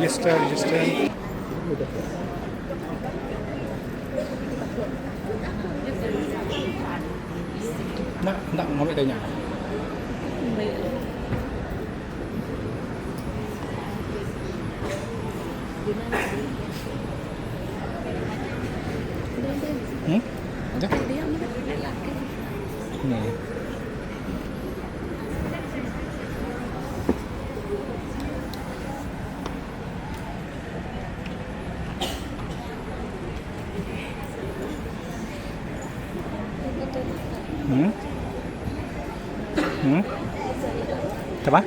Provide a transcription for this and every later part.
register. Nak ngambil tanya. Ada? Ni. Apa?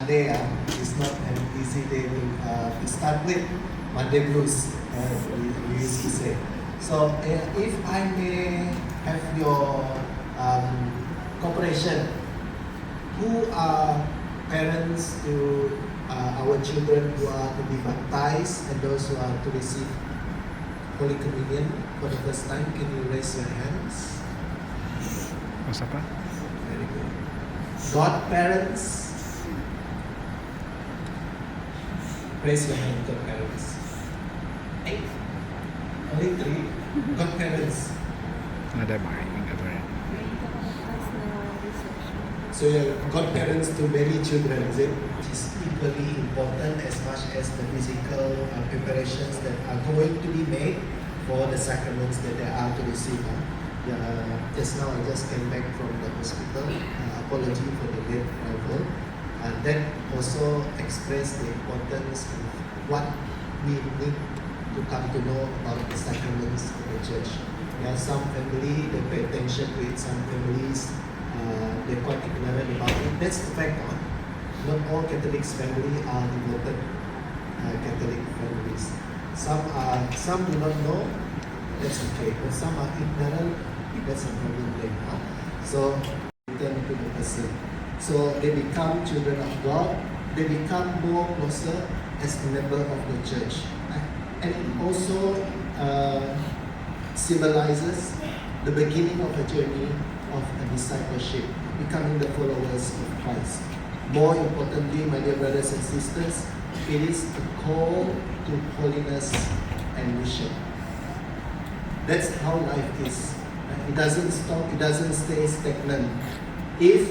Monday is not an easy day to start with. Monday blues, we used to say. So if I may have your cooperation, who are parents to our children who are to be baptized and those who are to receive Holy Communion for the first time? Can you raise your hands? Siapa? Very good. Godparents. Raise your hand, godparents. 8. Only 3. Godparents. Ada baik, ada. So your godparents to marry children, is it? Which is equally important as much as the physical preparations that are going to be made for the sacraments that they are to receive. Just now I just came back from the hospital. Apology for the late arrival. That also expressed the importance of what we need to come to know about the sacraments of the church. There are some family that pay attention to it, some families they're quite ignorant about it. That's the fact. Not all Catholics family are devoted Catholic families. Some do not know. That's okay. But some are ignorant. That's a problem there. So return to the person. So they become children of God. They become more closer as a member of the church. And it also symbolizes the beginning of a journey of a discipleship, becoming the followers of Christ. More importantly, my dear brothers and sisters, it is a call to holiness and mission. That's how life is. It doesn't stop, it doesn't stay stagnant. If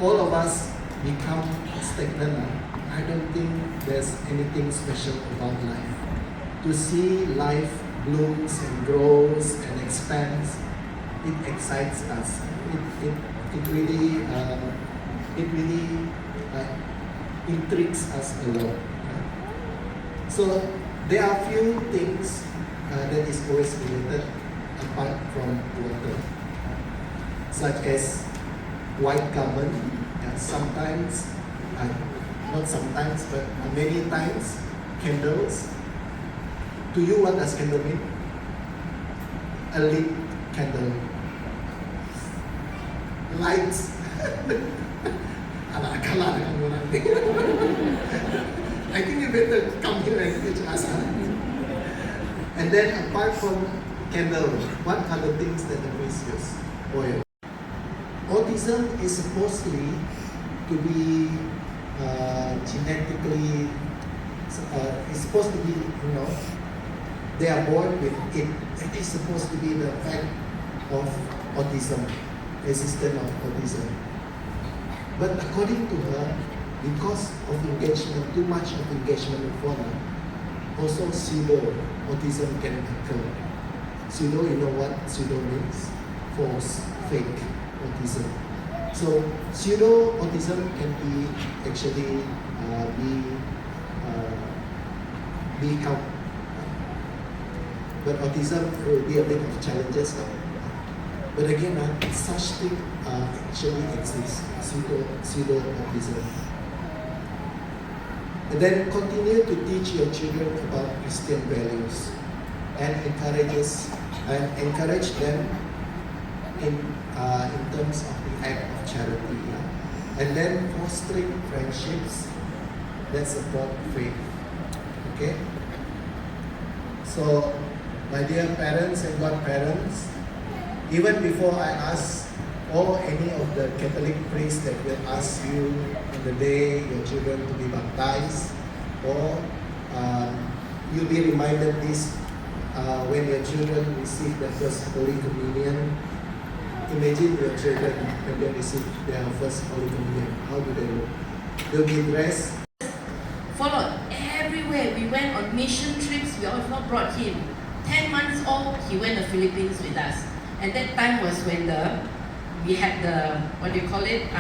all of us become stagnant, I don't think there's anything special about life. To see life blooms and grows and expands, it excites us. It really intrigues us a lot. So there are few things that is always related apart from water, such as white garment, and sometimes, not sometimes, but many times, candles. To you, what does candle mean? A lit candle. Lights. I think you better come here and teach us. And then apart from candle, what are the things that the priest use? Oil. Autism is supposedly to be genetically, it's supposed to be, they are born with it. It is supposed to be the fact of autism, resistance of autism. But according to her, because of engagement, too much of engagement with phono, also pseudo-autism can occur. Pseudo, you know what pseudo means? False, fake autism. So pseudo-autism can be actually be helped. But autism will be a bit of challenges. But again, such thing actually exists, pseudo-autism. And then continue to teach your children about Christian values and encourages and encourage them in terms of the act of charity. And then fostering friendships that support faith. Okay? So, my dear parents and godparents, even before I ask or any of the Catholic priests that will ask you on the day your children to be baptized, or you'll be reminded this when your children receive their first Holy Communion. Imagine your children when they receive their first Holy Communion. How do they look? They'll be dressed. Followed everywhere. We went on mission trips. We also brought him. 10 months old, he went to the Philippines with us. And that time was when we had the, what do you call it?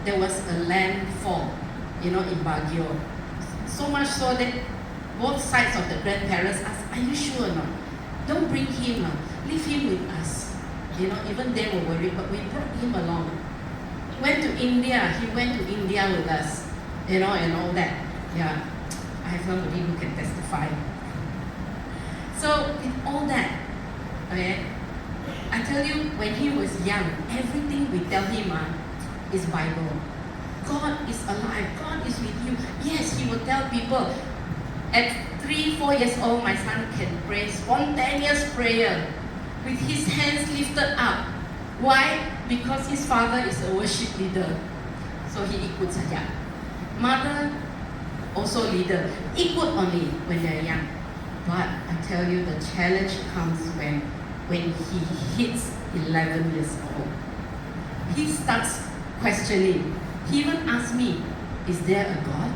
There was a landfall, in Baguio. So much so that both sides of the grandparents asked, "Are you sure or not? Don't bring him, leave him with us." Even they were worried, but we brought him along. Went to India. He went to India with us, and all that. Yeah, I have somebody who can testify. So with all that, okay, I tell you, when he was young, everything we tell him is Bible. God is alive. God is with you. Yes, he will tell people. At 3-4 years old, my son can pray spontaneous prayer with his hands lifted up. Why? Because his father is a worship leader. So he ikut saja. Mother also leader. Ikut only when they're young. But I tell you, the challenge comes when he hits 11 years old. He starts questioning. He even asked me, "Is there a God?"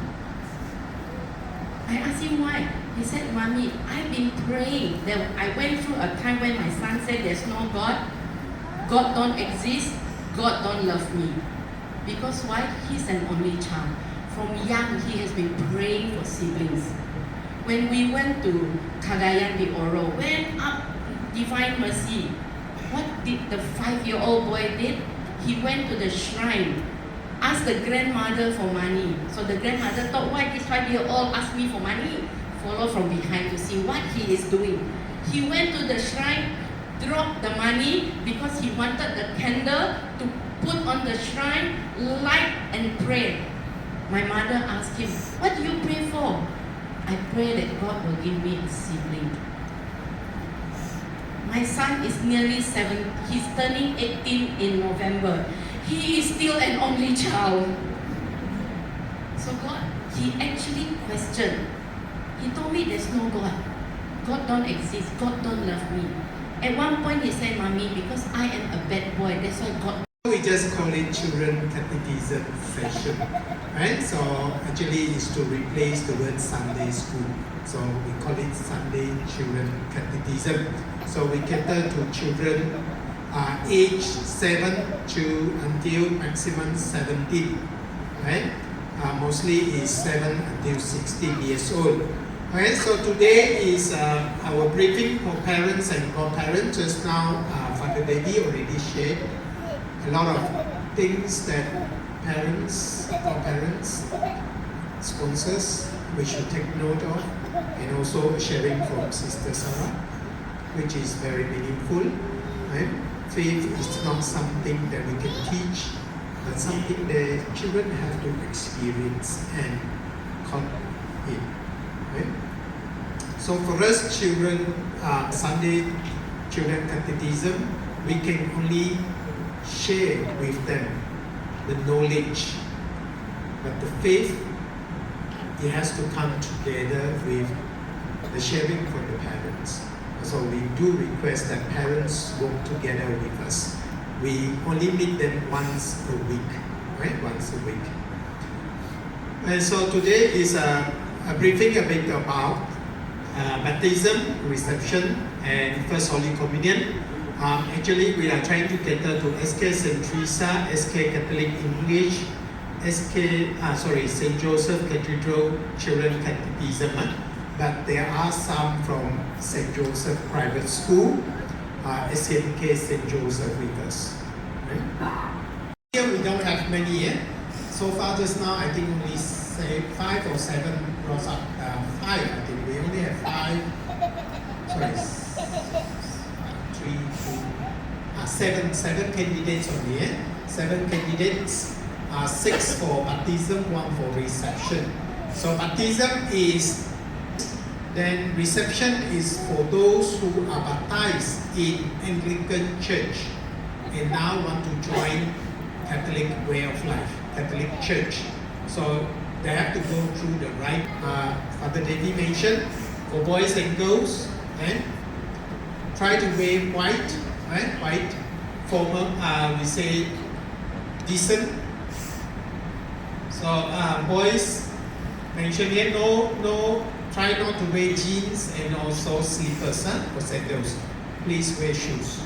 I asked him why. He said, "Mommy, I've been praying. I went through a time when my son said there's no God. God don't exist. God don't love me." Because why? He's an only child. From young, he has been praying for siblings. When we went to Cagayan de Oro, went up Divine Mercy, what did the 5-year-old boy did? He went to the shrine, asked the grandmother for money. So the grandmother thought, why this 5-year-old asked me for money? Follow from behind to see what he is doing. He went to the shrine, dropped the money because he wanted the candle to put on the shrine, light and pray. My mother asked him, "What do you pray for?" "I pray that God will give me a sibling." My son is nearly 7. He's turning 18 in November. He is still an only child. So God, he actually questioned. He told me there's no God. God don't exist. God don't love me. At one point he said, "Mommy, because I am a bad boy, that's why God..." We just call it children catechism session, right? So actually it's to replace the word Sunday school. So we call it Sunday Children Catechism. So we cater to children age 7 to until maximum 17, right? Mostly is 7 until 16 years old. Okay, so today is our briefing for parents and godparents. Just now, Father Devi already shared a lot of things that parents, godparents, sponsors, we should take note of, and also sharing from Sister Sarah, which is very meaningful. Right? Faith is not something that we can teach, but something that children have to experience and come in. Right? So for us children, Sunday Children Catechism, we can only share with them the knowledge, but the faith, it has to come together with the sharing for the parents. So we do request that parents work together with us. We only meet them once a week, right? Once a week. And so today is a briefing a bit about baptism, reception, and First Holy Communion. Actually, we are trying to cater to SK St. Teresa, SK Catholic English, St. Joseph Cathedral Children Catechism. But there are some from St. Joseph Private School, SNK St. Joseph with us. Right? Here we don't have many yet. So far just now, I think only 5 or 7 brought up. 5, I think. We only have 5. Sorry. 3, 2, 7 candidates only. 7 candidates, 6 for baptism, 1 for reception. So baptism is, then reception is for those who are baptized in Anglican Church and now want to join Catholic way of life, Catholic Church. So they have to go through the right, Father David mentioned, for boys and girls, and try to wear white, right? White, formal, we say decent. So boys mentioned here, try not to wear jeans and also slippers, for sandals. Please wear shoes.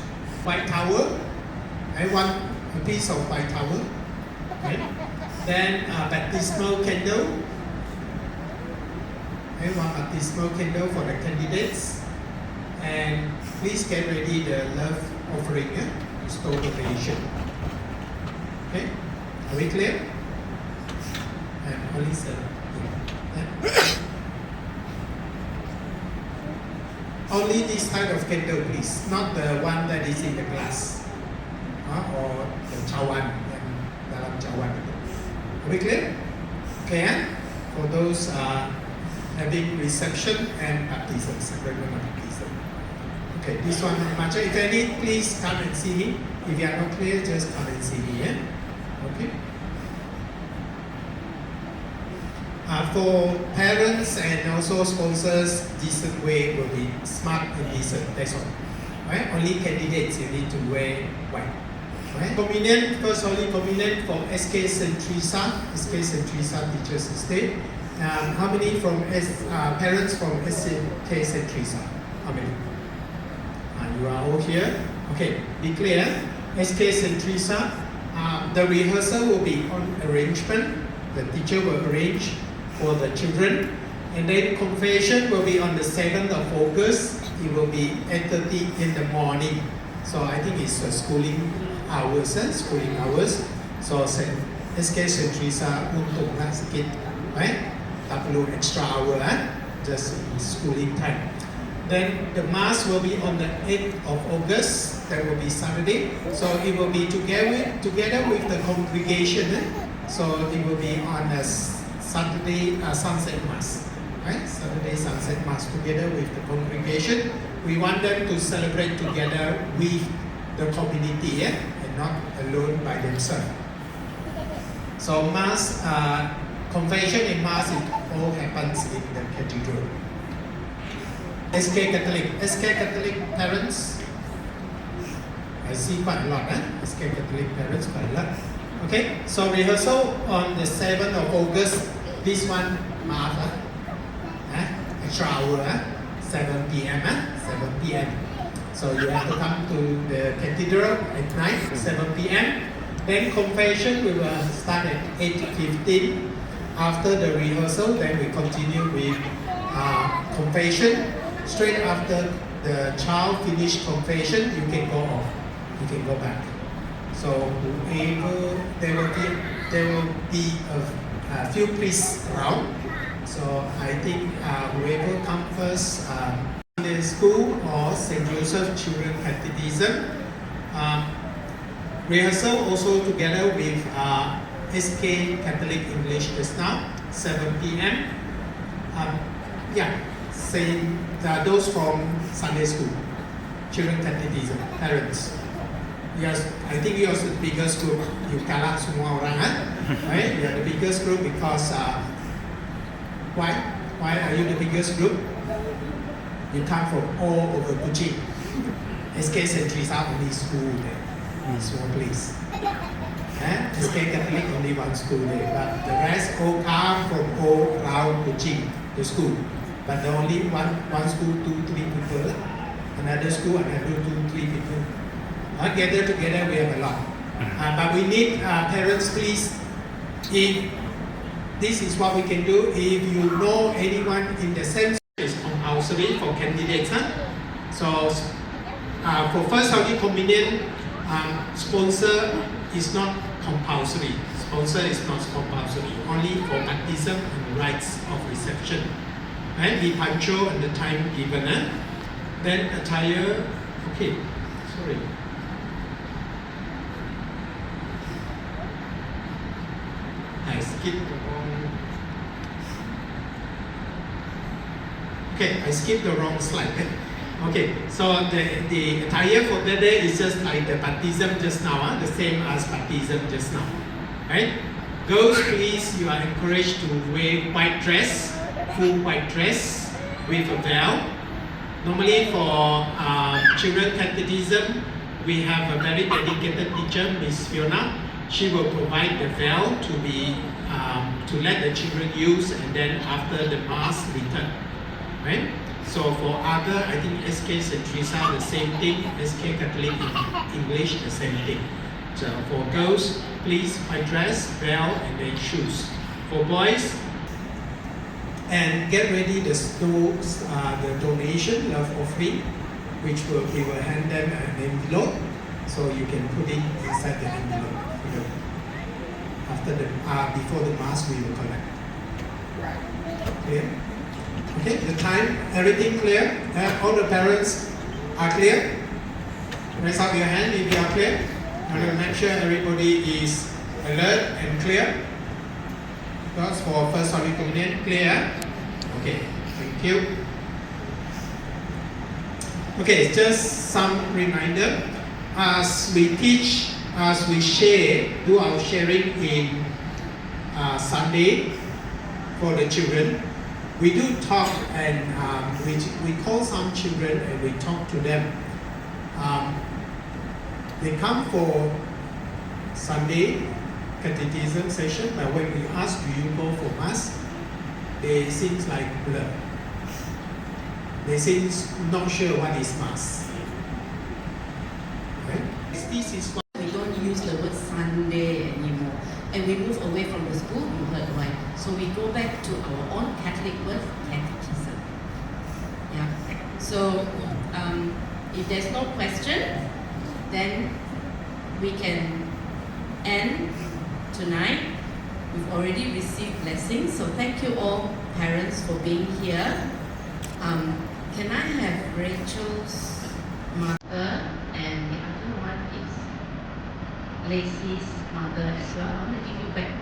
White towel, I want a piece of white towel. Right? Then baptismal candle. I want baptismal candle for the candidates. And please get ready the love offering, store donation. Okay, are we clear? And only 7. Only this type of candle, please, not the one that is in the glass or the cawan, dalam cawan. Are we clear? Okay, for those having reception and baptism, sacrament of baptism. Okay, this one, Macha, if any, please come and see me. If you are not clear, just come and see me. Okay. For parents and also sponsors, decent way will be smart and decent. That's all. Right? Only candidates you need to wear white. Right? Communion, first Holy Communion from SK St. Teresa, SK St. Teresa Teachers Estate. How many from parents from SK St. Teresa? How many? You are all here. Okay, be clear. SK St. Teresa, the rehearsal will be on arrangement. The teacher will arrange for the children. And then confession will be on the 7th of August. It will be 8:30 in the morning. So I think it's schooling hours, So SK St. Teresa untunglah sikit, right? Tak perlu extra hour, just schooling time. Then the mass will be on the 8th of August. That will be Saturday. So it will be together with the congregation. So it will be on a Saturday sunset mass, right? Saturday sunset mass together with the congregation. We want them to celebrate together with the community, and not alone by themselves. So mass, confession and mass, it all happens in the cathedral. SK Catholic parents, I see quite a lot, SK Catholic parents, quite a lot. Okay, so rehearsal on the 7th of August, this one, extra hour, 7 p.m., 7 p.m. So you have to come to the cathedral at night, 7 p.m. Then confession, we will start at 8:15. After the rehearsal, then we continue with confession. Straight after the child finish confession, you can go off. You can go back. So whoever, there will be a few priests around. So I think whoever comes first, Sunday school or St. Joseph Children Catechism. Rehearsal also together with SK Catholic English just now, 7 p.m. Those from Sunday school, Children Catechism, parents. Yes, I think you're the biggest group. You kalah semua orang, right? You're the biggest group because why? Why are you the biggest group? You come from all over Kuching. SK St. Teresa only school there, small place. SK Catholic only one school there, but the rest all come from all around Kuching, the school. But the only one school, 2-3 people. Another school, another 2-3 people. Gather together, we have a lot. But we need parents, please. If this is what we can do, if you know anyone in the same school, it's compulsory for candidates. So for First Holy Communion, sponsor is not compulsory. Sponsor is not compulsory. Only for baptism and rites of reception. Be punctual and the time given. Then attire, okay. Sorry. I skipped the wrong. Okay, I skipped the wrong slide. Okay, so the attire for that day is just like the baptism just now, the same as baptism just now, right? Girls, please, you are encouraged to wear white dress, full white dress with a veil. Normally for children catechism, we have a very dedicated teacher, Miss Fiona. She will provide the veil to be to let the children use, and then after the mass return, right? So for other, I think SK St. Teresa the same thing, SK Catholic in English the same thing. So for girls, please white dress, veil, and then shoes. For boys, and get ready the donation love offering, which we will hand them an envelope, so you can put it inside the envelope. After before the mass, we will collect. Clear? Okay, the time, everything clear? All the parents are clear? Raise up your hand if you are clear. I will make sure everybody is alert and clear. Because for first Holy Communion, clear? Okay, thank you. Okay, just some reminder. As we teach, as we share, do our sharing in Sunday for the children, we do talk, and we call some children and we talk to them. They come for Sunday catechism session, but when we ask, do you go for mass? They seems like blur. They seems not sure what is mass. Right? This is what We don't use the word Sunday anymore. And we move away from the school, you heard why. So we go back to our own Catholic word, catechism. Yeah. So if there's no question, then we can end tonight. We've already received blessings, so thank you all parents for being here. Can I have Rachel's mother, and the other one is Lacey's mother as well? I want to give you back